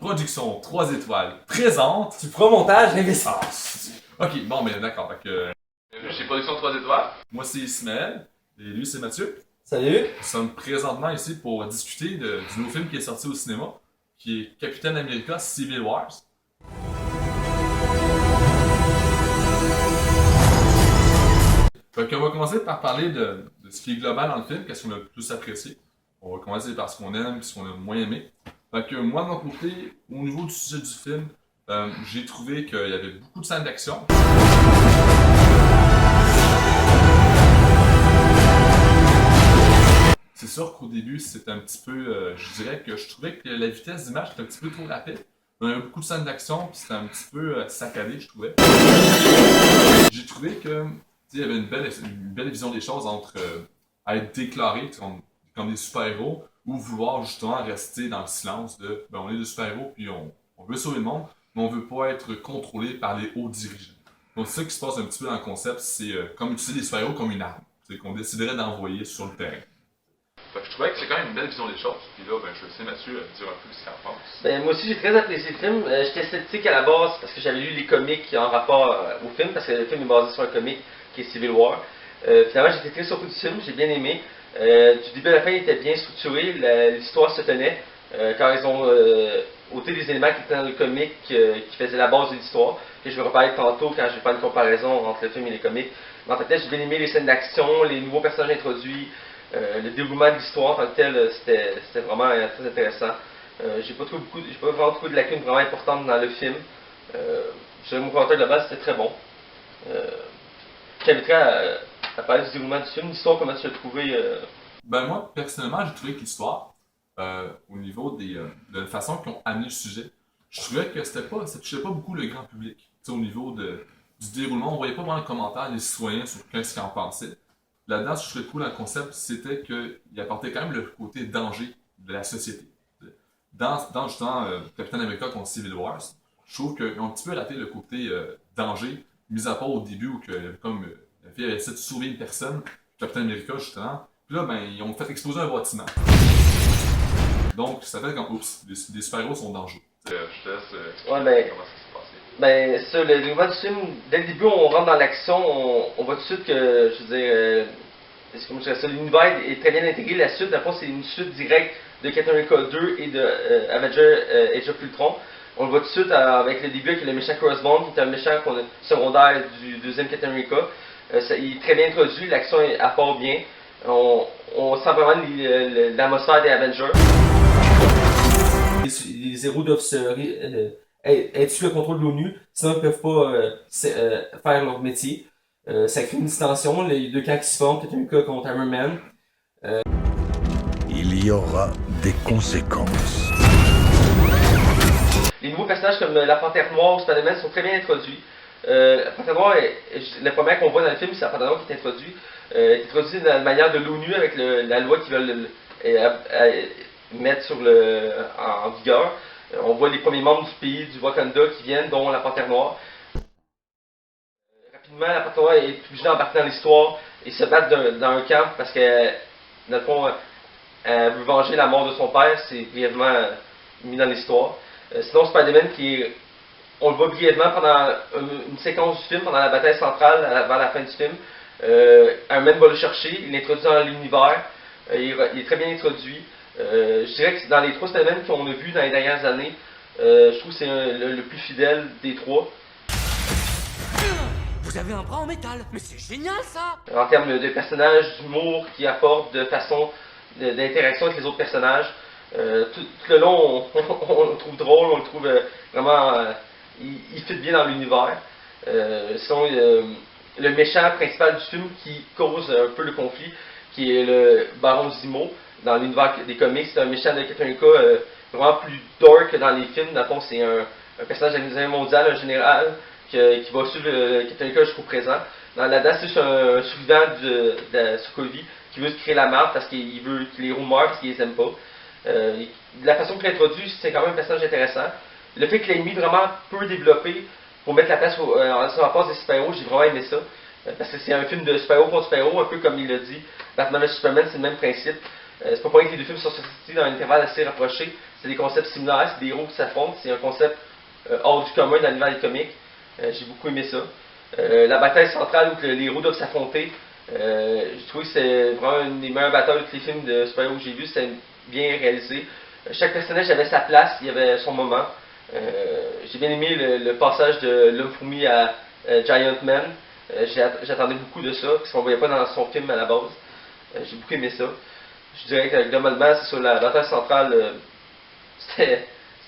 Production 3 étoiles présente. Tu feras montage, imbécile. Ok, bon, mais d'accord. Chez Production 3 étoiles, moi c'est Ismaël et lui c'est Mathieu. Salut. Nous sommes présentement ici pour discuter du nouveau film qui est sorti au cinéma, qui est Captain America Civil Wars. On va commencer par parler de ce qui est global dans le film, qu'est-ce qu'on a le plus apprécié. On va commencer par ce qu'on aime et ce qu'on a moins aimé. Moi, de mon côté, au niveau du sujet du film, j'ai trouvé qu'il y avait beaucoup de scènes d'action. C'est sûr qu'au début, c'était un petit peu... je dirais que je trouvais que la vitesse d'image était un petit peu trop rapide. Il y avait beaucoup de scènes d'action, puis c'était un petit peu saccadé, je trouvais. J'ai trouvé que il y avait une belle vision des choses entre être déclaré comme des super-héros ou vouloir justement rester dans le silence de on est des super-héros puis on veut sauver le monde, mais on veut pas être contrôlé par les hauts dirigeants. Donc c'est ça qui se passe un petit peu dans le concept, c'est comme utiliser les super-héros comme une arme, qu'on déciderait d'envoyer sur le terrain. Je trouvais que c'est quand même une belle vision des choses, puis là je sais Mathieu dire un peu ce qu'il en pense. Moi aussi j'ai très apprécié le film. J'étais sceptique à la base parce que j'avais lu les comics en rapport au film, parce que le film est basé sur un comic qui est Civil War. Finalement j'étais très surpris du film, j'ai bien aimé. Du début à la fin il était bien structuré, l'histoire se tenait. Quand ils ont ôté des éléments qui étaient dans le comic qui faisaient la base de l'histoire, que je vais reparler tantôt quand je vais faire une comparaison entre le film et les comics. Mais en fait j'ai bien aimé les scènes d'action, les nouveaux personnages introduits. Le déroulement de l'histoire en tant que tel, c'était vraiment très intéressant. J'ai pas vraiment trouvé de lacunes vraiment importantes dans le film. Mon commentaire global, c'était très bon. Je t'inviterai à parler du déroulement du film. L'histoire, comment tu l'as trouvé Moi, personnellement, j'ai trouvé que l'histoire, au niveau de la façon qu'ils ont amené le sujet, je trouvais que ça touchait pas beaucoup le grand public. Au niveau du déroulement, on voyait pas vraiment de commentaires des citoyens sur ce qu'ils en pensaient. Là-dedans, ce que je trouvais cool dans le concept, c'était qu'il apportait quand même le côté danger de la société. Dans justement Captain America contre Civil Wars, je trouve qu'ils ont un petit peu raté le côté danger, mis à part au début où la fille avait essayé de sauver une personne, Captain America justement, puis là, ils ont fait exploser un bâtiment. Donc, ça fait comme, oups, les super-héros sont dangereux. Je te laisse comment ça s'est passé. Le déroulement du film, dès le début, on rentre dans l'action, on voit tout de suite que, je veux dire, l'univers est très bien intégré. La suite, d'abord, c'est une suite directe de Captain America 2 et de Avengers Age of Ultron. On le voit tout de suite avec le début, avec le méchant Crossbone, qui est un méchant secondaire du deuxième Captain America. Il est très bien introduit, l'action apporte bien. On sent vraiment l'atmosphère des Avengers. Les héros doivent être sous le contrôle de l'ONU, sinon ils ne peuvent pas faire leur métier. Ça crée une distension, les deux camps qui se forment, Captain America contre Iron Man. Il y aura des conséquences. Les nouveaux personnages comme la Panthère Noire ou Spider-Man sont très bien introduits. La Panthère Noire, la première qu'on voit dans le film, c'est la Panthère Noire qui est introduite. Est introduite de la manière de l'ONU avec la loi qu'ils veulent mettre en vigueur. On voit les premiers membres du pays, du Wakanda qui viennent, dont la Panthère Noire. Rapidement, la Panthère Noire est obligée d'embarquer dans l'histoire et se battre dans un camp parce que, dans le fond, elle veut venger la mort de son père. C'est brièvement mis dans l'histoire. Sinon, Spider-Man, on le voit brièvement pendant une séquence du film, pendant la bataille centrale, vers la fin du film. Iron Man va le chercher, il l'introduit dans l'univers, il est très bien introduit. Je dirais que dans les trois Spider-Man qu'on a vus dans les dernières années, je trouve que c'est le plus fidèle des trois. Vous avez un bras en métal, mais c'est génial ça! En termes de personnages, d'humour qui apportent, de façon d'interaction avec les autres personnages, tout le long on le trouve drôle, on le trouve vraiment... il fit bien dans l'univers. Sinon, le méchant principal du film qui cause un peu le conflit, qui est le Baron Zemo, dans l'univers des comics, c'est un méchant de Captain America vraiment plus dark que dans les films. Dans le fond, c'est un personnage de la Deuxième Guerre mondiale, un général qui va suivre Captain America jusqu'au présent. Là-dedans, c'est juste un survivant de Sokovie qui veut se créer la merde parce qu'il veut que les héros meurent parce qu'il les aime pas. La façon qu'il introduit, c'est quand même un personnage intéressant. Le fait que l'ennemi vraiment peu développé pour mettre la place sur la place des super-héros, j'ai vraiment aimé ça. Parce que c'est un film de super-héros contre super-héros, un peu comme il l'a dit. Batman vs Superman, c'est le même principe. C'est pas pour rien que les deux films sont sortis dans un intervalle assez rapproché. C'est des concepts similaires, c'est des héros qui s'affrontent, c'est un concept hors du commun dans l'univers des comics. J'ai beaucoup aimé ça. La bataille centrale où les héros doivent s'affronter, j'ai trouvé que c'est vraiment une des meilleures batailles de tous les films de super-héros que j'ai vus. C'était bien réalisé. Chaque personnage avait sa place, il y avait son moment. J'ai bien aimé le passage de l'homme-fourmi à Giant Man. J'attendais beaucoup de ça, parce qu'on ne voyait pas dans son film à la base. J'ai beaucoup aimé ça. Je dirais que globalement, c'est sur la bataille centrale, c'était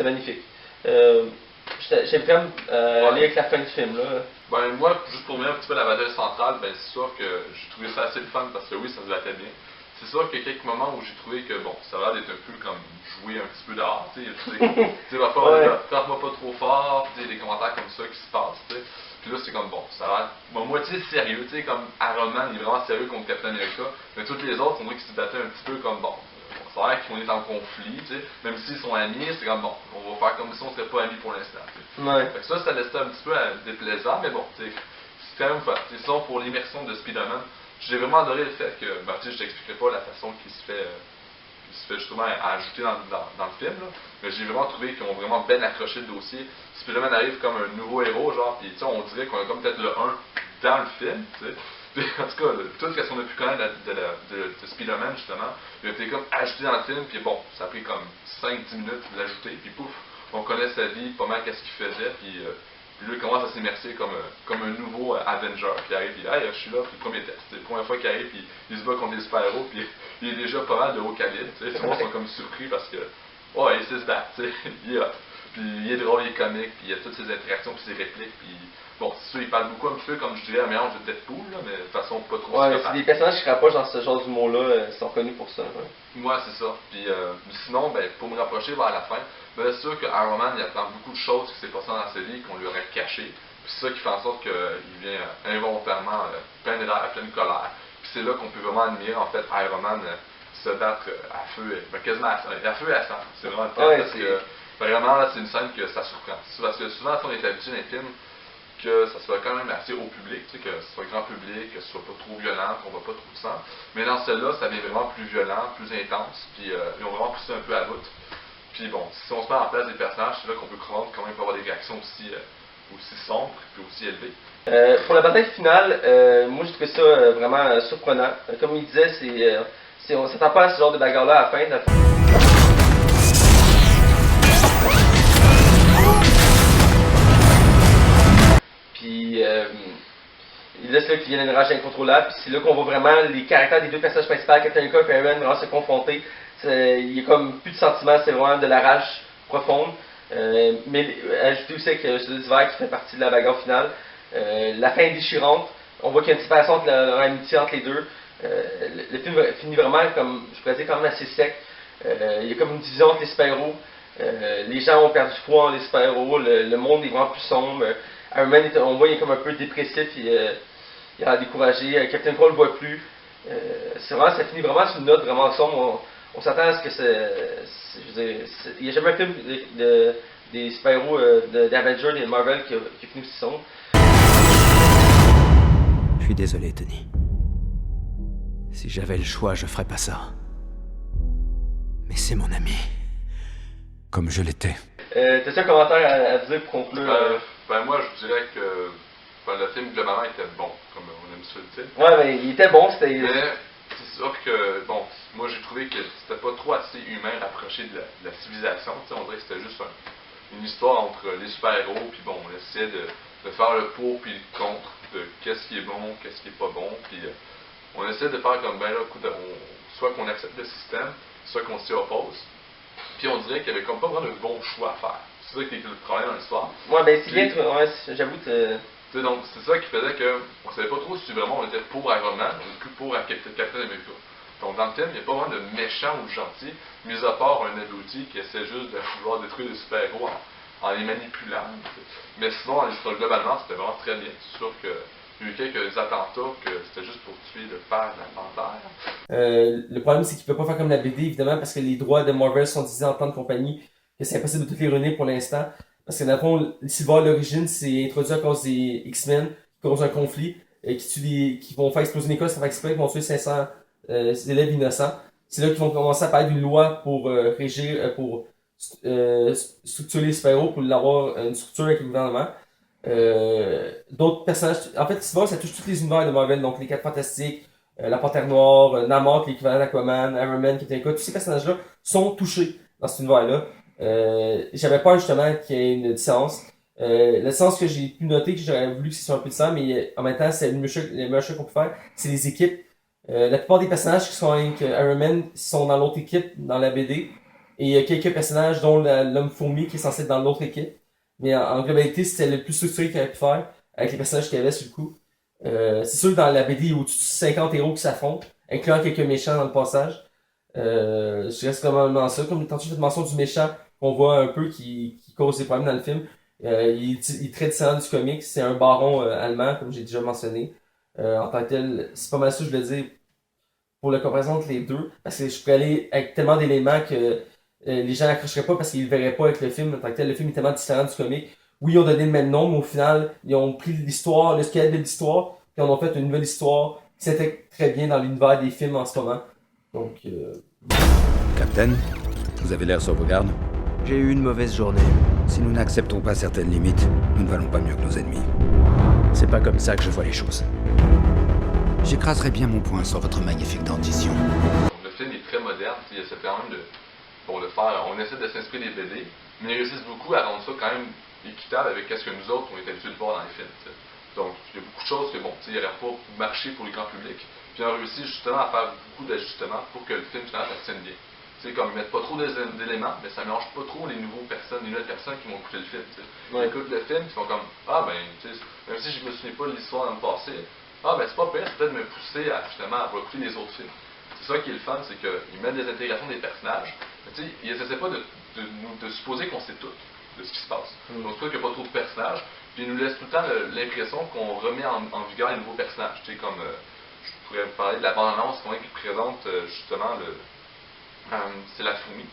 magnifique. J'aime quand même aller avec la fin du film. Là. Ben, moi, juste pour revenir un petit peu à la bataille centrale, ben, c'est sûr que j'ai trouvé ça assez le fun parce que oui, ça se battait bien. C'est sûr qu'il y a quelques moments où j'ai trouvé que bon, ça a l'air d'être un peu comme jouer un petit peu dehors, tu sais, parfois, Ouais. tape-moi pas trop fort, tu sais, des commentaires comme ça qui se passent, tu sais. Puis là, c'est comme bon, ça a l'air moitié sérieux, tu sais, comme Iron Man, il est vraiment sérieux contre Captain America, mais toutes les autres, on dirait qu'ils se battaient un petit peu comme bon. Ça a l'air qu'on est en conflit, tu sais, même s'ils sont amis, c'est comme bon, on va faire comme si on serait pas amis pour l'instant, tu sais. Ouais. Fait que ça laissait un petit peu déplaisant, mais bon, tu sais, c'est quand même fun. Sinon, pour l'immersion de Spider-Man, j'ai vraiment adoré le fait que, ben, tu sais, je t'expliquerai pas la façon qu'il se fait justement ajouter dans le film, là. Mais j'ai vraiment trouvé qu'ils ont vraiment bien accroché le dossier. Spider-Man arrive comme un nouveau héros, genre, puis tu sais, on dirait qu'on a comme peut-être le 1 dans le film, tu sais. Puis, en tout cas, tout ce qu'on a pu connaître de Spider-Man, justement, il a été comme ajouté dans le film, puis bon, ça a pris comme 5-10 minutes de l'ajouter, puis pouf, on connaît sa vie, pas mal qu'est-ce qu'il faisait, puis lui il commence à s'immerser comme un nouveau Avenger, puis il arrive, puis hey, je suis là, puis le premier test. C'est la première fois qu'il arrive, puis il se bat contre des super-héros, puis il est déjà pas mal de haut calibre, tu sais, tout le monde sont comme surpris parce que, ouais, il sait se battre, tu sais, il est hot. Puis il est drôle, il est comique, puis il y a toutes ses interactions, puis ses répliques, puis bon, c'est sûr, il parle beaucoup un petit peu comme je dirais un mélange de Deadpool, là, mais de façon pas trop Ouais, psychopathe. c'est des personnages qui se rapprochent dans ce genre d'humour-là, ils sont connus pour ça. Ouais. Moi, c'est ça. Puis sinon, ben, pour me rapprocher vers la fin, ben, c'est sûr que Iron Man, il apprend beaucoup de choses qui s'est passé dans sa vie qu'on lui aurait cachées. Puis c'est ça qui fait en sorte qu'il vient involontairement plein de rage, plein de colère. Puis c'est là qu'on peut vraiment admirer, en fait, Iron Man se battre à feu, ben, quasiment à feu et à sang. C'est vraiment le cas Ouais, parce que vraiment, là, c'est une scène que ça surprend. C'est parce que souvent, on est habitué dans les films que ça soit quand même assez au public, tu sais, que ce soit grand public, que ce soit pas trop violent, qu'on voit pas trop de sang. Mais dans celle-là, ça devient vraiment plus violent, plus intense, puis ils ont vraiment poussé un peu à bout. Puis bon, si on se met en place des personnages, c'est là qu'on peut comprendre comment il peut avoir des réactions aussi sombres, puis aussi élevées. Pour la bataille finale, moi j'ai trouvé ça vraiment surprenant. Comme il disait, on s'attend pas à ce genre de bagarre-là à la fin. Puis il laisse là qu'il y a une rage incontrôlable. Puis c'est là qu'on voit vraiment les caractères des deux personnages principaux, Captain America et Iron Man, vraiment se confronter. Il y a comme plus de sentiments, c'est vraiment de la rage profonde. Mais ajouter aussi avec le d'hiver qui fait partie de la bagarre finale. La fin est déchirante. On voit qu'il y a une séparation de leur amitié entre les deux. Le film finit vraiment comme, je pourrais dire, quand même assez sec. Il y a comme une division entre les super-héros. Les gens ont perdu foi en les super-héros. Le monde est vraiment plus sombre. Iron Man, on voit qu'il est comme un peu dépressif. Il a découragé. Captain America ne le voit plus. Ça finit vraiment sur une note vraiment sombre. On s'attend à ce que il n'y a jamais un film des super-héros d'Avengers, des Marvel qui finit aussi sombre. Je suis désolé, Tony. Si j'avais le choix, je ferais pas ça. Mais c'est mon ami. Comme je l'étais. T'as-tu un commentaire à dire pour conclure? Ben moi, je dirais que le film, globalement, était bon, comme on aime ça le dire. Ouais, mais il était bon, c'était... Mais c'est sûr que, bon, moi j'ai trouvé que c'était pas trop assez humain rapproché de la civilisation. Tu sais, on dirait que c'était juste une histoire entre les super-héros, puis bon, on essayait de faire le pour puis le contre, de qu'est-ce qui est bon, qu'est-ce qui est pas bon, puis on essaie de faire comme, ben là, écoute, soit qu'on accepte le système, soit qu'on s'y oppose. Puis on dirait qu'il y avait comme pas vraiment de bon choix à faire. C'est ça qui est le problème dans l'histoire. Ouais, ben c'est bien, ouais, j'avoue que... Donc c'est ça qui faisait qu'on savait pas trop si vraiment on était pour Iron Man ou pour Captain America. Donc dans le film, il n'y a pas vraiment de méchant ou de gentil, mis à part un abruti qui essaie juste de vouloir détruire les super-héros en les manipulant. Mais sinon, dans l'histoire, globalement, c'était vraiment très bien. C'est sûr qu'il y a eu quelques attentats que c'était juste pour tuer le père de la panthère. Le problème, c'est qu'il ne peut pas faire comme la BD, évidemment, parce que les droits de Marvel sont divisés en tant de compagnie, que c'est impossible de toutes les ruiner pour l'instant. Parce que dans le fond, Silver, l'origine, c'est introduit à cause des X-Men, qui causent un conflit, qui vont faire exploser une école, ça fait exprès, qui vont tuer 500 élèves innocents. c'est là qu'ils vont commencer à parler d'une loi pour régir, pour structurer les super-héros, pour avoir une structure avec le gouvernement. D'autres personnages, en fait, souvent, ça touche tous les univers de Marvel, donc les 4 Fantastiques, la Panthère Noire, Namor, l'équivalent d'Aquaman, Iron Man, Captain America, tous ces personnages-là sont touchés dans cet univers-là. J'avais peur justement qu'il y ait une différence. La différence que j'ai pu noter, que j'aurais voulu que ce soit un peu différent, mais en même temps, c'est le meilleur choix qu'on peut faire, c'est les équipes. La plupart des personnages qui sont avec Iron Man sont dans l'autre équipe, dans la BD. Et il y a quelques personnages, dont l'homme fourmi qui est censé être dans l'autre équipe. Mais en globalité, c'était le plus structuré qu'il avait pu faire, avec les personnages qu'il y avait sur le coup. C'est sûr que dans la BD, il y a au-dessus de 50 héros qui s'affrontent, incluant quelques méchants dans le passage. Je reste vraiment ça. Comme tantôt, je fais mention du méchant qu'on voit un peu qui cause des problèmes dans le film. Il est très différent du comic. C'est un baron allemand, comme j'ai déjà mentionné. En tant que tel, c'est pas mal ça que je veux dire pour la comparaison entre les deux. Parce que je pourrais aller avec tellement d'éléments que les gens n'accrocheraient pas parce qu'ils le verraient pas avec le film. En tant que tel, le film est tellement différent du comic. Oui, ils ont donné le même nom, mais au final, ils ont pris l'histoire, le squelette de l'histoire, puis on a fait une nouvelle histoire qui s'intègre très bien dans l'univers des films en ce moment. Donc, Captain, vous avez l'air sur vos gardes. J'ai eu une mauvaise journée. Si nous n'acceptons pas certaines limites, nous ne valons pas mieux que nos ennemis. C'est pas comme ça que je vois les choses. J'écraserai bien mon poing sur votre magnifique dentition. Le film est très moderne, il essaie quand même pour le faire, on essaie de s'inspirer des BD, mais ils réussissent beaucoup à rendre ça quand même équitable avec ce que nous autres on est habitués de voir dans les films. T'sais. Donc il y a beaucoup de choses que bon, il n'aurait pas marché pour le grand public, puis on réussit justement à faire beaucoup d'ajustements pour que le film finalement ça tienne bien. T'sais, comme ils mettent pas trop d'éléments, mais ça mélange pas trop les nouvelles personnes qui vont écouter le film. Ils écoutent le film, ils font comme ah ben même si je me souviens pas de l'histoire dans le passé, ah ben c'est pas pire, c'est peut-être me pousser à justement à écouter les autres films. C'est ça qui est le fun, c'est qu'ils mettent des intégrations des personnages, mais ils essaient pas de supposer qu'on sait tout de ce qui se passe. Donc c'est sûr qu'il n'y a pas trop de personnages, puis ils nous laissent tout le temps l'impression qu'on remet en vigueur les nouveaux personnages. Comme je pourrais vous parler de la bande-annonce qui présente justement c'est la fourmi.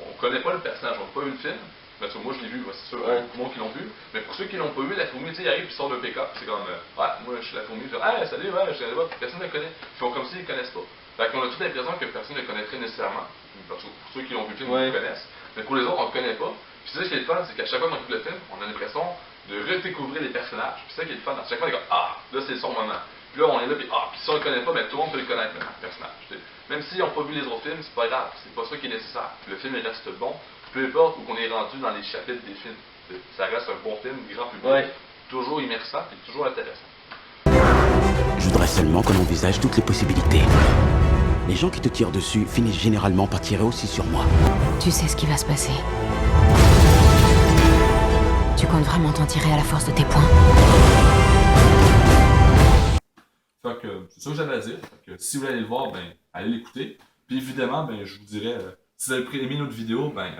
On ne connaît pas le personnage, on n'a pas vu le film. Ben, moi je l'ai vu, c'est sûr, beaucoup de monde qui l'ont vu. Mais pour ceux qui l'ont pas vu, la fourmi, il arrive et sort de pick-up. C'est comme, ouais, moi je suis la fourmi, je dis, hey, salut, ouais, je connais pas, personne ne le connaît. Ils font comme s'ils ne connaissent pas. Fait qu'on a toute l'impression que personne ne le connaîtrait nécessairement. Parce que pour ceux qui l'ont vu le film, ils le connaissent. Mais pour les autres, on ne le connaît pas. Puis c'est ça qui est le fun, c'est qu'à chaque fois qu'on écoute le film, on a l'impression de redécouvrir les personnages. Puis c'est ça qui est le fun. À chaque fois, on est comme, ah, là c'est son moment. Puis là, on est là, puis ah, puis si on le connaît pas, ben tout le monde peut le connaître maintenant, le personnage. Même s'ils n'ont pas vu les autres films, c'est pas grave, c'est pas ça qui est nécessaire. Le film il reste bon, peu importe où qu'on est rendu dans les chapitres des films. Ça reste un bon film, grand public, toujours immersant et toujours intéressant. Je voudrais seulement qu'on envisage toutes les possibilités. Les gens qui te tirent dessus finissent généralement par tirer aussi sur moi. Tu sais ce qui va se passer. Tu comptes vraiment t'en tirer à la force de tes poings. Fait que c'est ça que j'avais à dire. Fait que si vous voulez aller le voir, ben allez l'écouter. Puis évidemment, ben je vous dirais, si vous avez aimé notre vidéo, ben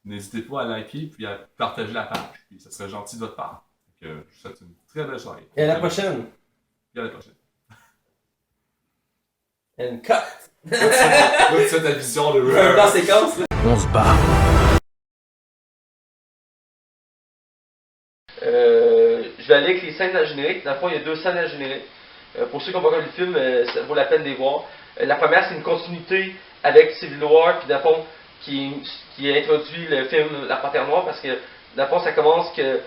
n'hésitez pas à liker puis à partager la page. Puis ça serait gentil de votre part. Fait que je vous souhaite une très belle soirée. et à la prochaine. Et à la prochaine. And cut! Là, tu fais ta vision de Un plan séquence, là. On se bat. Je vais aller avec les scènes dans le générique. Dans le fond, il y a 2 scènes dans le générique. Pour ceux qui n'ont pas vu le film, ça vaut la peine de les voir. La première, c'est une continuité avec Civil War, puis dans le fond, qui introduit le film La Panthère Noire, parce que dans le fond, ça commence que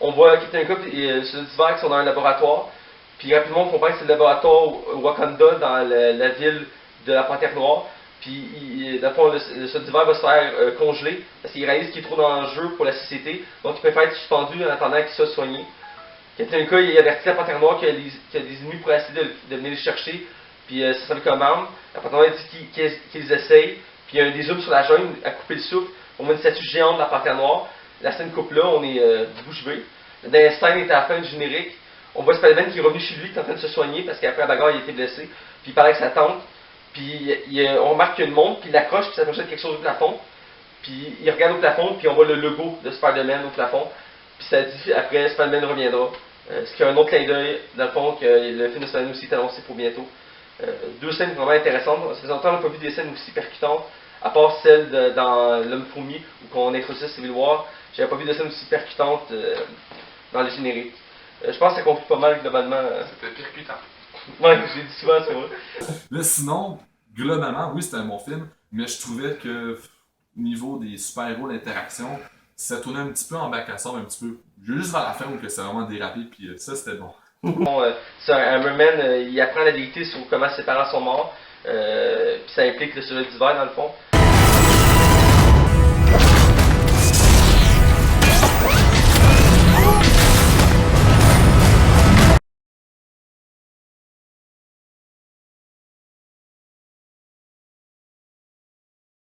on voit Captain America et Soldier qui sont dans un laboratoire, puis rapidement on comprend que c'est le laboratoire Wakanda dans la ville de La Panthère Noire, puis dans le fond, le Soldier va se faire congeler, parce qu'il réalise qu'il est trop dangereux pour la société, donc il préfère être suspendu en attendant qu'il soit soigné. Captain America, il avertit la Panthère Noire qu'il y a des ennemis pour essayer de venir les chercher, puis ça servait commande. La Panthère Noire dit qu'ils essayent, puis il y a un des zooms sur la jungle à couper le souffle. On voit une statue géante de la Panthère Noire. La scène coupe là, on est bouche bée. La dernière scène est à la fin du générique. On voit Spider-Man qui est revenu chez lui, qui est en train de se soigner, parce qu'après la bagarre, il a été blessé. Puis il parlait avec sa tante. Puis on remarque qu'il y a une montre, puis il l'accroche, puis ça projette quelque chose au plafond. Puis il regarde au plafond, puis on voit le logo de Spider-Man au plafond. Puis ça dit après Spider-Man reviendra. Ce qui est un autre clin d'œil, dans le fond, que le film de Spider-Man aussi est annoncé pour bientôt. 2 scènes vraiment intéressantes. Ça fait longtemps qu'on n'a pas vu des scènes aussi percutantes, à part celle dans L'Homme Fourmi, où on introduit Civil War. J'avais pas vu de scènes aussi percutantes dans le générique. Je pense que ça conclut pas mal globalement. C'était percutant. Ouais, j'ai dit souvent, c'est vrai. Là, sinon, globalement, oui, c'était un bon film, mais je trouvais que au niveau des super-héros, l'interaction, ça tournait un petit peu en bac à sable, un petit peu. Juste vers la fin où que c'est vraiment dérapé, puis ça, c'était bon. Bon, Iron Man, il apprend la vérité sur comment ses parents sont morts, puis ça implique le survie d'hiver dans le fond.